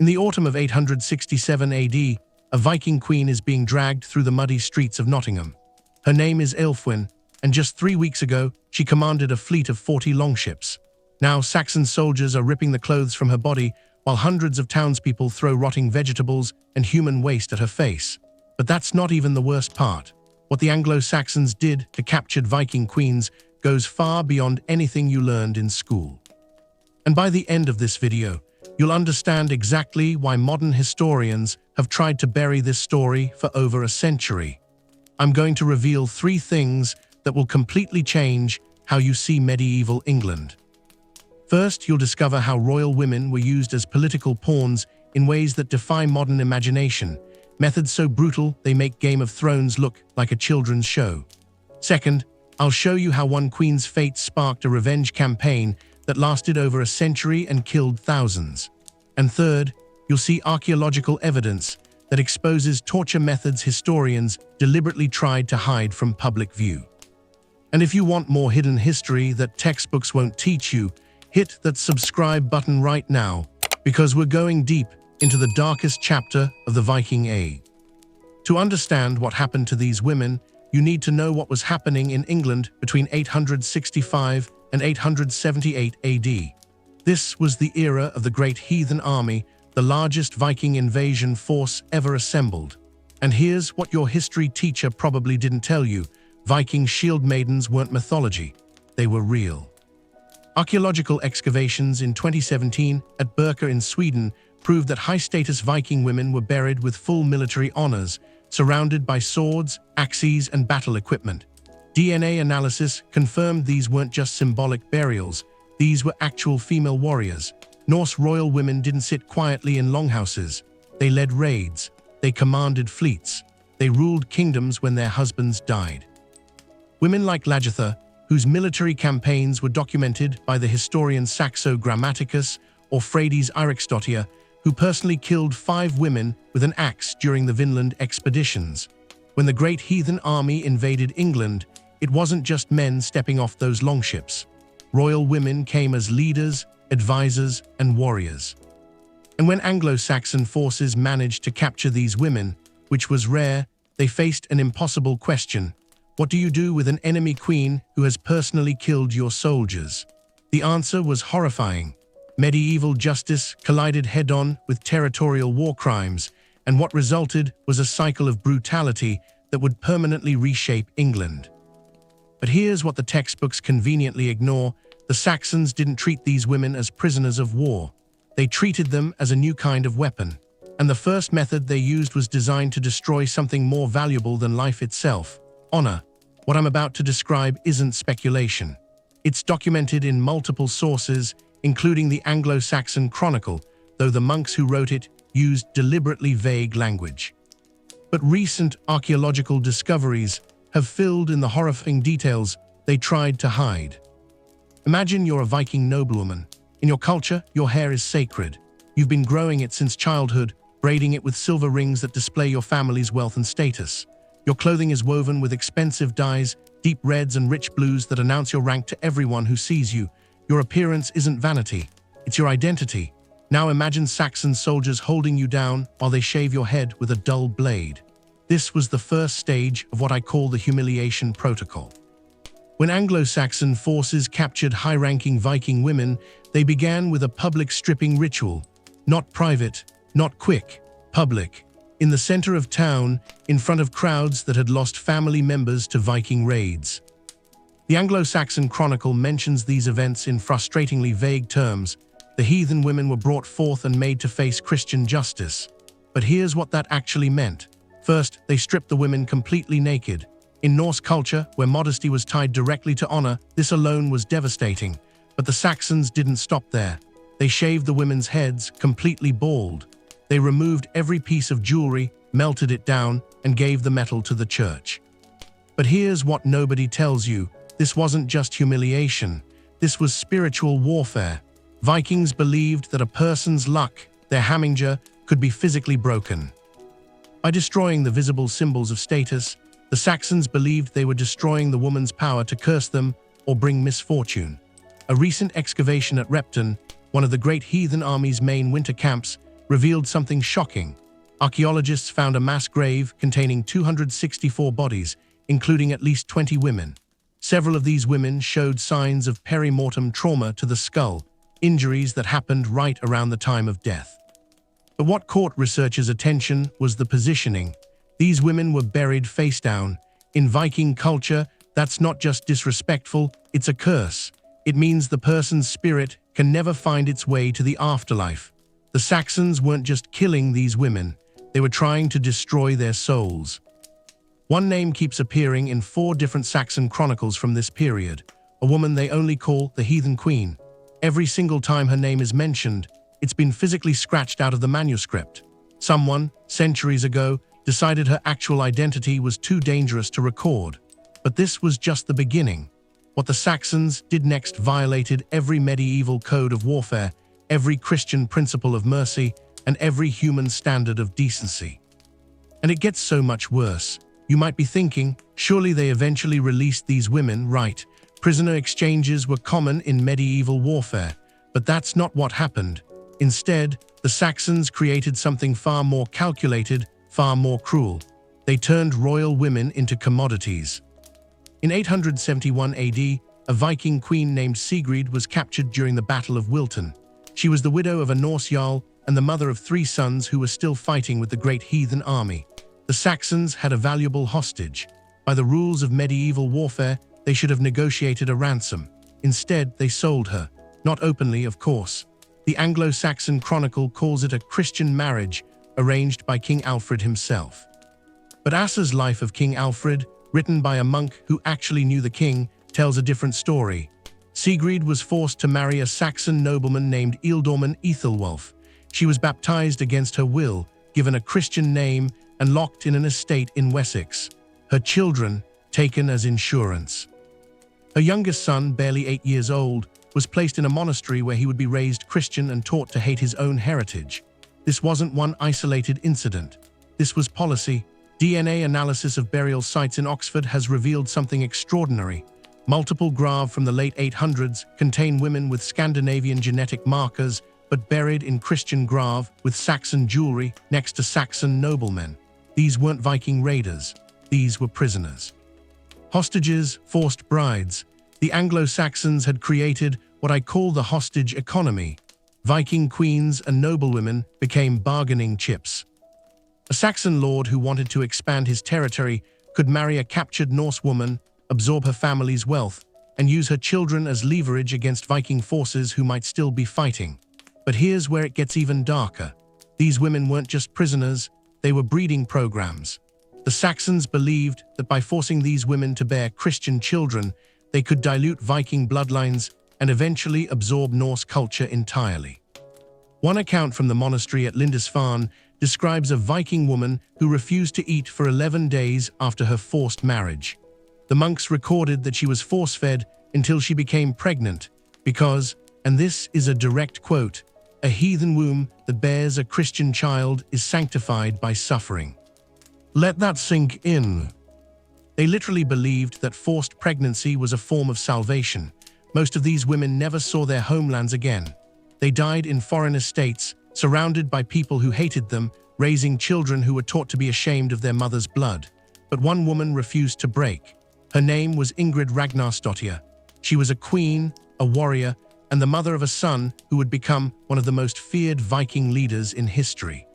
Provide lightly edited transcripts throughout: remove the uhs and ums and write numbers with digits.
In the autumn of 867 AD, a Viking queen is being dragged through the muddy streets of Nottingham. Her name is Ælfwine, and just 3 weeks ago, she commanded a fleet of 40 longships. Now, Saxon soldiers are ripping the clothes from her body, while hundreds of townspeople throw rotting vegetables and human waste at her face. But that's not even the worst part. What the Anglo-Saxons did to captured Viking queens goes far beyond anything you learned in school. And by the end of this video, you'll understand exactly why modern historians have tried to bury this story for over a century. I'm going to reveal 3 things that will completely change how you see medieval England. First, you'll discover how royal women were used as political pawns in ways that defy modern imagination, methods so brutal they make Game of Thrones look like a children's show. Second, I'll show you how one queen's fate sparked a revenge campaign that lasted over a century and killed thousands. And third, you'll see archaeological evidence that exposes torture methods historians deliberately tried to hide from public view. And if you want more hidden history that textbooks won't teach you, hit that subscribe button right now, because we're going deep into the darkest chapter of the Viking Age. To understand what happened to these women, you need to know what was happening in England between 865 and 878 AD. This was the era of the Great Heathen Army, the largest Viking invasion force ever assembled. And here's what your history teacher probably didn't tell you: Viking shield maidens weren't mythology, they were real. Archaeological excavations in 2017 at Birka in Sweden proved that high-status Viking women were buried with full military honors, surrounded by swords, axes, and battle equipment. DNA analysis confirmed these weren't just symbolic burials, these were actual female warriors. Norse royal women didn't sit quietly in longhouses. They led raids, they commanded fleets, they ruled kingdoms when their husbands died. Women like Lagertha, whose military campaigns were documented by the historian Saxo Grammaticus or Freydis Eiríksdóttir, who personally killed 5 women with an axe during the Vinland expeditions. When the Great Heathen Army invaded England, it wasn't just men stepping off those longships. Royal women came as leaders, advisors, and warriors. And when Anglo-Saxon forces managed to capture these women, which was rare, they faced an impossible question. What do you do with an enemy queen who has personally killed your soldiers? The answer was horrifying. Medieval justice collided head-on with territorial war crimes, and what resulted was a cycle of brutality that would permanently reshape England. But here's what the textbooks conveniently ignore: the Saxons didn't treat these women as prisoners of war. They treated them as a new kind of weapon. And the first method they used was designed to destroy something more valuable than life itself: honor. What I'm about to describe isn't speculation. It's documented in multiple sources, including the Anglo-Saxon Chronicle, though the monks who wrote it used deliberately vague language. But recent archaeological discoveries have filled in the horrifying details they tried to hide. Imagine you're a Viking noblewoman. In your culture, your hair is sacred. You've been growing it since childhood, braiding it with silver rings that display your family's wealth and status. Your clothing is woven with expensive dyes, deep reds and rich blues that announce your rank to everyone who sees you. Your appearance isn't vanity, it's your identity. Now imagine Saxon soldiers holding you down while they shave your head with a dull blade. This was the first stage of what I call the humiliation protocol. When Anglo-Saxon forces captured high-ranking Viking women, they began with a public stripping ritual. Not private, not quick, public. In the center of town, in front of crowds that had lost family members to Viking raids. The Anglo-Saxon Chronicle mentions these events in frustratingly vague terms. The heathen women were brought forth and made to face Christian justice. But here's what that actually meant. First, they stripped the women completely naked. In Norse culture, where modesty was tied directly to honor, this alone was devastating. But the Saxons didn't stop there. They shaved the women's heads completely bald. They removed every piece of jewelry, melted it down, and gave the metal to the church. But here's what nobody tells you. This wasn't just humiliation. This was spiritual warfare. Vikings believed that a person's luck, their hamingja, could be physically broken. By destroying the visible symbols of status, the Saxons believed they were destroying the woman's power to curse them or bring misfortune. A recent excavation at Repton, one of the Great Heathen Army's main winter camps, revealed something shocking. Archaeologists found a mass grave containing 264 bodies, including at least 20 women. Several of these women showed signs of perimortem trauma to the skull, injuries that happened right around the time of death. But what caught researchers' attention was the positioning. These women were buried face down. In Viking culture, that's not just disrespectful, it's a curse. It means the person's spirit can never find its way to the afterlife. The Saxons weren't just killing these women, they were trying to destroy their souls. One name keeps appearing in 4 different Saxon chronicles from this period, a woman they only call the Heathen Queen. Every single time her name is mentioned, it's been physically scratched out of the manuscript. Someone, centuries ago, decided her actual identity was too dangerous to record. But this was just the beginning. What the Saxons did next violated every medieval code of warfare, every Christian principle of mercy, and every human standard of decency. And it gets so much worse. You might be thinking, surely they eventually released these women, right? Prisoner exchanges were common in medieval warfare, but that's not what happened. Instead, the Saxons created something far more calculated, far more cruel. They turned royal women into commodities. In 871 AD, a Viking queen named Sigrid was captured during the Battle of Wilton. She was the widow of a Norse jarl and the mother of 3 sons who were still fighting with the great heathen army. The Saxons had a valuable hostage. By the rules of medieval warfare, they should have negotiated a ransom. Instead, they sold her. Not openly, of course. The Anglo-Saxon Chronicle calls it a Christian marriage arranged by King Alfred himself. But Asser's Life of King Alfred, written by a monk who actually knew the king, tells a different story. Sigrid was forced to marry a Saxon nobleman named Ealdorman Ethelwulf. She was baptized against her will, given a Christian name, and locked in an estate in Wessex. Her children taken as insurance. Her youngest son, barely 8 years old, was placed in a monastery where he would be raised Christian and taught to hate his own heritage. This wasn't one isolated incident. This was policy. DNA analysis of burial sites in Oxford has revealed something extraordinary. Multiple graves from the late 800s contain women with Scandinavian genetic markers, but buried in Christian graves with Saxon jewelry next to Saxon noblemen. These weren't Viking raiders. These were prisoners. Hostages, forced brides. The Anglo-Saxons had created what I call the hostage economy. Viking queens and noblewomen became bargaining chips. A Saxon lord who wanted to expand his territory could marry a captured Norse woman, absorb her family's wealth, and use her children as leverage against Viking forces who might still be fighting. But here's where it gets even darker. These women weren't just prisoners, they were breeding programs. The Saxons believed that by forcing these women to bear Christian children, they could dilute Viking bloodlines and eventually absorb Norse culture entirely. One account from the monastery at Lindisfarne describes a Viking woman who refused to eat for 11 days after her forced marriage. The monks recorded that she was force-fed until she became pregnant because, and this is a direct quote, "A heathen womb that bears a Christian child is sanctified by suffering." Let that sink in. They literally believed that forced pregnancy was a form of salvation. Most of these women never saw their homelands again. They died in foreign estates, surrounded by people who hated them, raising children who were taught to be ashamed of their mother's blood. But one woman refused to break. Her name was Ingrid Ragnarsdottir. She was a queen, a warrior, and the mother of a son who would become one of the most feared Viking leaders in history.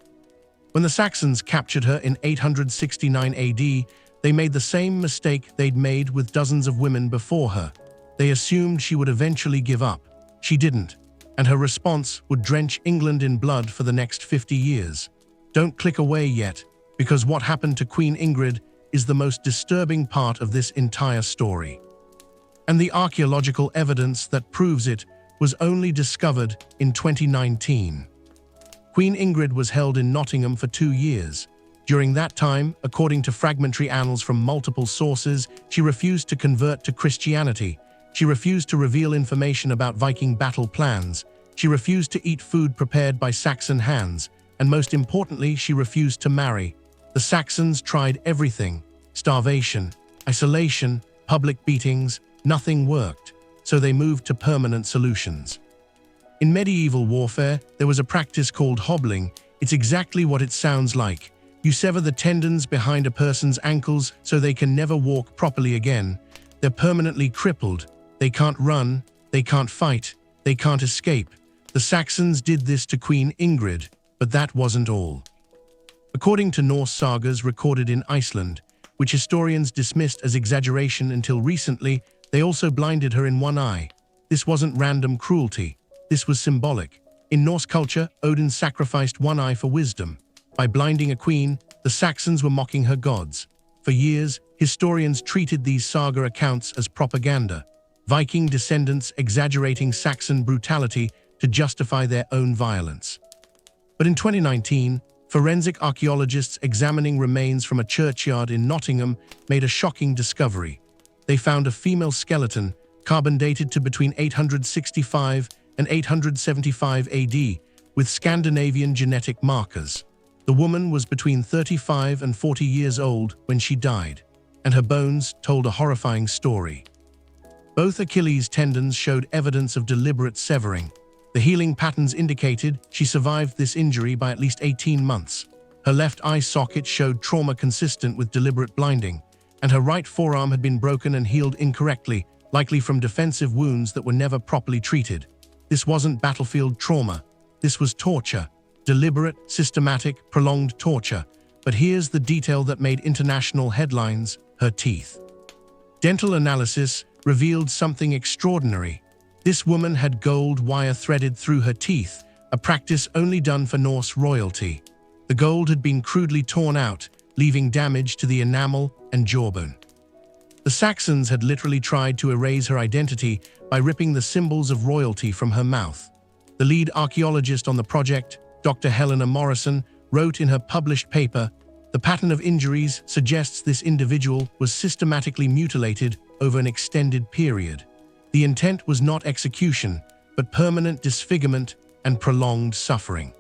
When the Saxons captured her in 869 AD, they made the same mistake they'd made with dozens of women before her. They assumed she would eventually give up. She didn't, and her response would drench England in blood for the next 50 years. Don't click away yet, because what happened to Queen Ingrid is the most disturbing part of this entire story. And the archaeological evidence that proves it was only discovered in 2019. Queen Ingrid was held in Nottingham for 2 years. During that time, according to fragmentary annals from multiple sources, she refused to convert to Christianity. She refused to reveal information about Viking battle plans. She refused to eat food prepared by Saxon hands. And most importantly, she refused to marry. The Saxons tried everything: starvation, isolation, public beatings. Nothing worked, so they moved to permanent solutions. In medieval warfare, there was a practice called hobbling. It's exactly what it sounds like. You sever the tendons behind a person's ankles so they can never walk properly again. They're permanently crippled. They can't run, they can't fight, they can't escape. The Saxons did this to Queen Ingrid, but that wasn't all. According to Norse sagas recorded in Iceland, which historians dismissed as exaggeration until recently, they also blinded her in one eye. This wasn't random cruelty. This was symbolic. In Norse culture, Odin sacrificed one eye for wisdom. By blinding a queen, the Saxons were mocking her gods. For years, historians treated these saga accounts as propaganda, Viking descendants exaggerating Saxon brutality to justify their own violence. But in 2019, forensic archaeologists examining remains from a churchyard in Nottingham made a shocking discovery. They found a female skeleton, carbon dated to between 865 and 875 AD, with Scandinavian genetic markers. The woman was between 35 and 40 years old when she died, and her bones told a horrifying story. Both Achilles tendons showed evidence of deliberate severing. The healing patterns indicated she survived this injury by at least 18 months. Her left eye socket showed trauma consistent with deliberate blinding, and her right forearm had been broken and healed incorrectly, likely from defensive wounds that were never properly treated. This wasn't battlefield trauma. This was torture. Deliberate, systematic, prolonged torture. But here's the detail that made international headlines: her teeth. Dental analysis revealed something extraordinary. This woman had gold wire threaded through her teeth, a practice only done for Norse royalty. The gold had been crudely torn out, leaving damage to the enamel and jawbone. The Saxons had literally tried to erase her identity by ripping the symbols of royalty from her mouth. The lead archaeologist on the project, Dr. Helena Morrison, wrote in her published paper, "The pattern of injuries suggests this individual was systematically mutilated over an extended period. The intent was not execution, but permanent disfigurement and prolonged suffering."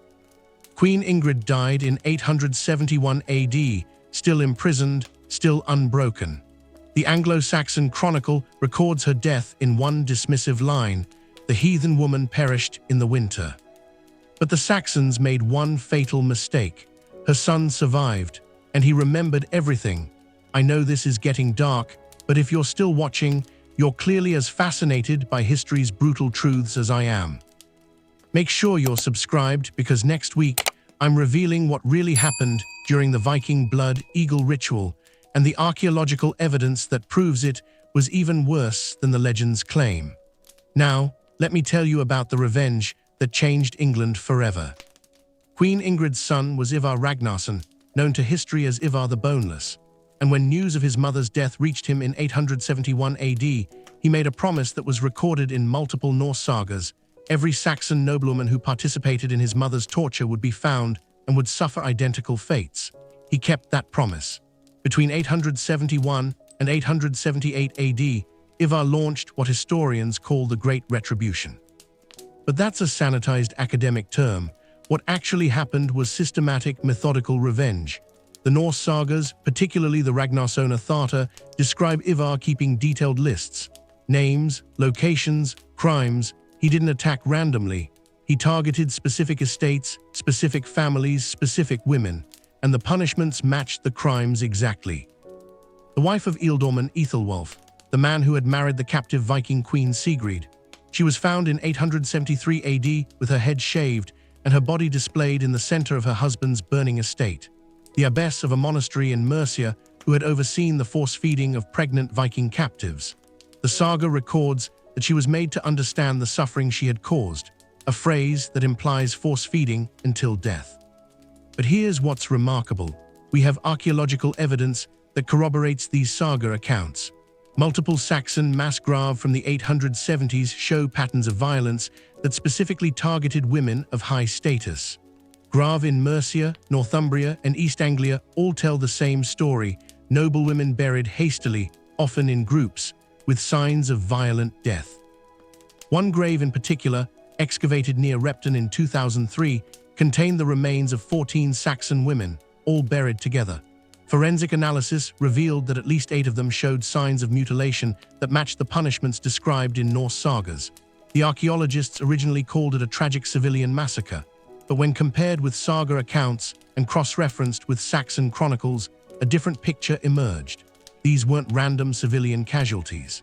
Queen Ingrid died in 871 AD, still imprisoned, still unbroken. The Anglo-Saxon Chronicle records her death in one dismissive line: "The heathen woman perished in the winter." But the Saxons made one fatal mistake. Her son survived, and he remembered everything. I know this is getting dark, but if you're still watching, you're clearly as fascinated by history's brutal truths as I am. Make sure you're subscribed, because next week, I'm revealing what really happened during the Viking blood eagle ritual, and the archaeological evidence that proves it was even worse than the legends claim. Now, let me tell you about the revenge that changed England forever. Queen Ingrid's son was Ivar Ragnarsson, known to history as Ivar the Boneless, and when news of his mother's death reached him in 871 AD, he made a promise that was recorded in multiple Norse sagas. Every Saxon nobleman who participated in his mother's torture would be found and would suffer identical fates. He kept that promise. Between 871 and 878 AD, Ivar launched what historians call the Great Retribution. But that's a sanitized academic term. What actually happened was systematic, methodical revenge. The Norse sagas, particularly the Ragnarssona Thata, describe Ivar keeping detailed lists: names, locations, crimes. He didn't attack randomly. He targeted specific estates, specific families, specific women, and the punishments matched the crimes exactly. The wife of Ealdorman Ethelwulf, the man who had married the captive Viking queen Sigrid. She was found in 873 AD with her head shaved and her body displayed in the center of her husband's burning estate. The abbess of a monastery in Mercia, who had overseen the force-feeding of pregnant Viking captives. The saga records that she was made to understand the suffering she had caused, a phrase that implies force-feeding until death. But here's what's remarkable. We have archaeological evidence that corroborates these saga accounts. Multiple Saxon mass graves from the 870s show patterns of violence that specifically targeted women of high status. Graves in Mercia, Northumbria, and East Anglia all tell the same story: noble women buried hastily, often in groups, with signs of violent death. One grave in particular, excavated near Repton in 2003, contained the remains of 14 Saxon women, all buried together. Forensic analysis revealed that at least 8 of them showed signs of mutilation that matched the punishments described in Norse sagas. The archaeologists originally called it a tragic civilian massacre. But when compared with saga accounts and cross-referenced with Saxon chronicles, a different picture emerged. These weren't random civilian casualties.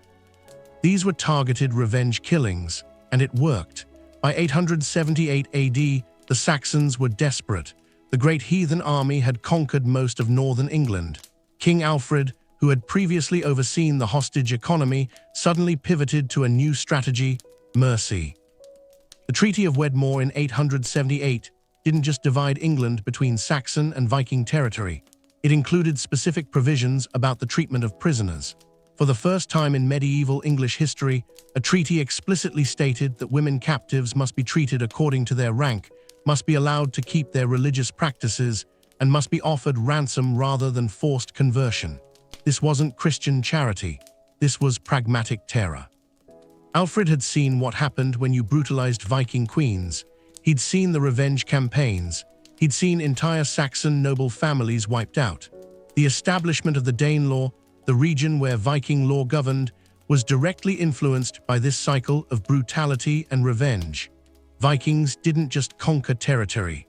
These were targeted revenge killings, and it worked. By 878 AD, the Saxons were desperate. The great heathen army had conquered most of northern England. King Alfred, who had previously overseen the hostage economy, suddenly pivoted to a new strategy: mercy. The Treaty of Wedmore in 878 didn't just divide England between Saxon and Viking territory. It included specific provisions about the treatment of prisoners. For the first time in medieval English history, a treaty explicitly stated that women captives must be treated according to their rank, must be allowed to keep their religious practices, and must be offered ransom rather than forced conversion. This wasn't Christian charity. This was pragmatic terror. Alfred had seen what happened when you brutalized Viking queens. He'd seen the revenge campaigns. He'd seen entire Saxon noble families wiped out. The establishment of the Danelaw, the region where Viking law governed, was directly influenced by this cycle of brutality and revenge. Vikings didn't just conquer territory.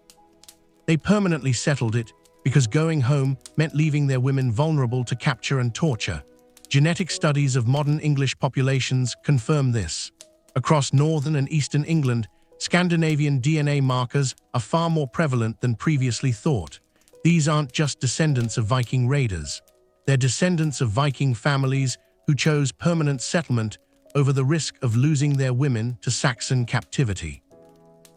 They permanently settled it, because going home meant leaving their women vulnerable to capture and torture. Genetic studies of modern English populations confirm this. Across northern and eastern England, Scandinavian DNA markers are far more prevalent than previously thought. These aren't just descendants of Viking raiders. They're descendants of Viking families who chose permanent settlement over the risk of losing their women to Saxon captivity.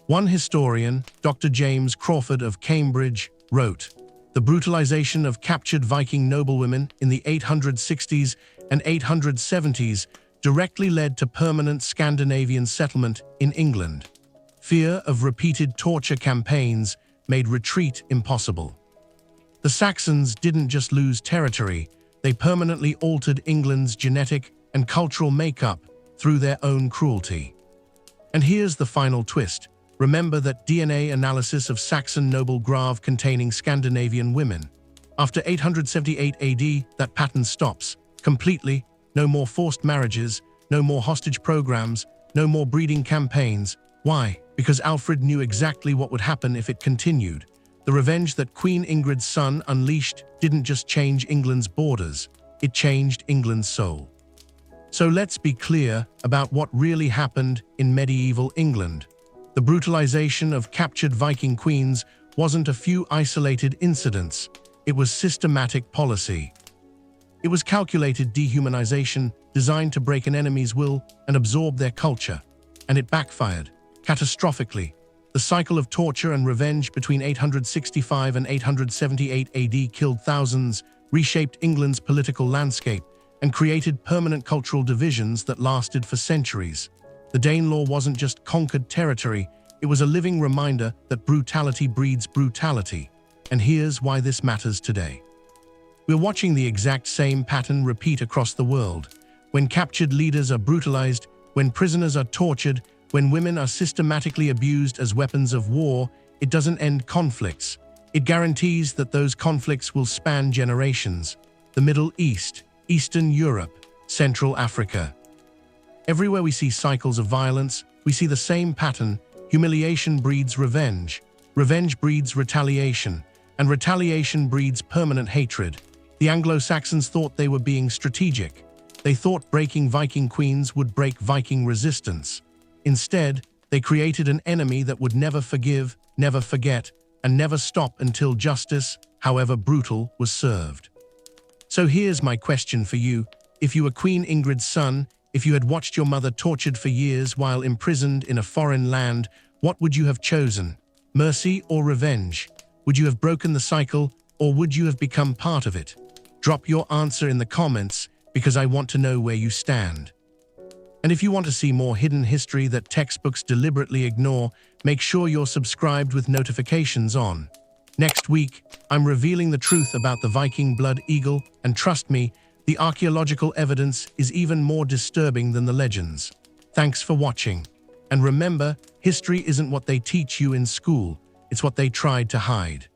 One historian, Dr. James Crawford of Cambridge, wrote, "The brutalization of captured Viking noblewomen in the 860s and 870s directly led to permanent Scandinavian settlement in England. Fear of repeated torture campaigns made retreat impossible." The Saxons didn't just lose territory, they permanently altered England's genetic and cultural makeup through their own cruelty. And here's the final twist. Remember that DNA analysis of Saxon noble grave containing Scandinavian women. After 878 AD, that pattern stops completely. No more forced marriages, no more hostage programs, no more breeding campaigns. Why? Because Alfred knew exactly what would happen if it continued. The revenge that Queen Ingrid's son unleashed didn't just change England's borders, it changed England's soul. So let's be clear about what really happened in medieval England. The brutalization of captured Viking queens wasn't a few isolated incidents. It was systematic policy. It was calculated dehumanization designed to break an enemy's will and absorb their culture. And it backfired, catastrophically. The cycle of torture and revenge between 865 and 878 AD killed thousands, reshaped England's political landscape, and created permanent cultural divisions that lasted for centuries. The Danelaw wasn't just conquered territory, it was a living reminder that brutality breeds brutality. And here's why this matters today. We're watching the exact same pattern repeat across the world. When captured leaders are brutalized, when prisoners are tortured, when women are systematically abused as weapons of war, it doesn't end conflicts. It guarantees that those conflicts will span generations. The Middle East, Eastern Europe, Central Africa. Everywhere we see cycles of violence, we see the same pattern. Humiliation breeds revenge. Revenge breeds retaliation. And retaliation breeds permanent hatred. The Anglo-Saxons thought they were being strategic. They thought breaking Viking queens would break Viking resistance. Instead, they created an enemy that would never forgive, never forget, and never stop until justice, however brutal, was served. So here's my question for you. If you were Queen Ingrid's son, if you had watched your mother tortured for years while imprisoned in a foreign land, what would you have chosen? Mercy or revenge? Would you have broken the cycle, or would you have become part of it? Drop your answer in the comments, because I want to know where you stand. And if you want to see more hidden history that textbooks deliberately ignore, make sure you're subscribed with notifications on. Next week, I'm revealing the truth about the Viking blood eagle, and trust me, the archaeological evidence is even more disturbing than the legends. Thanks for watching. And remember, history isn't what they teach you in school, it's what they tried to hide.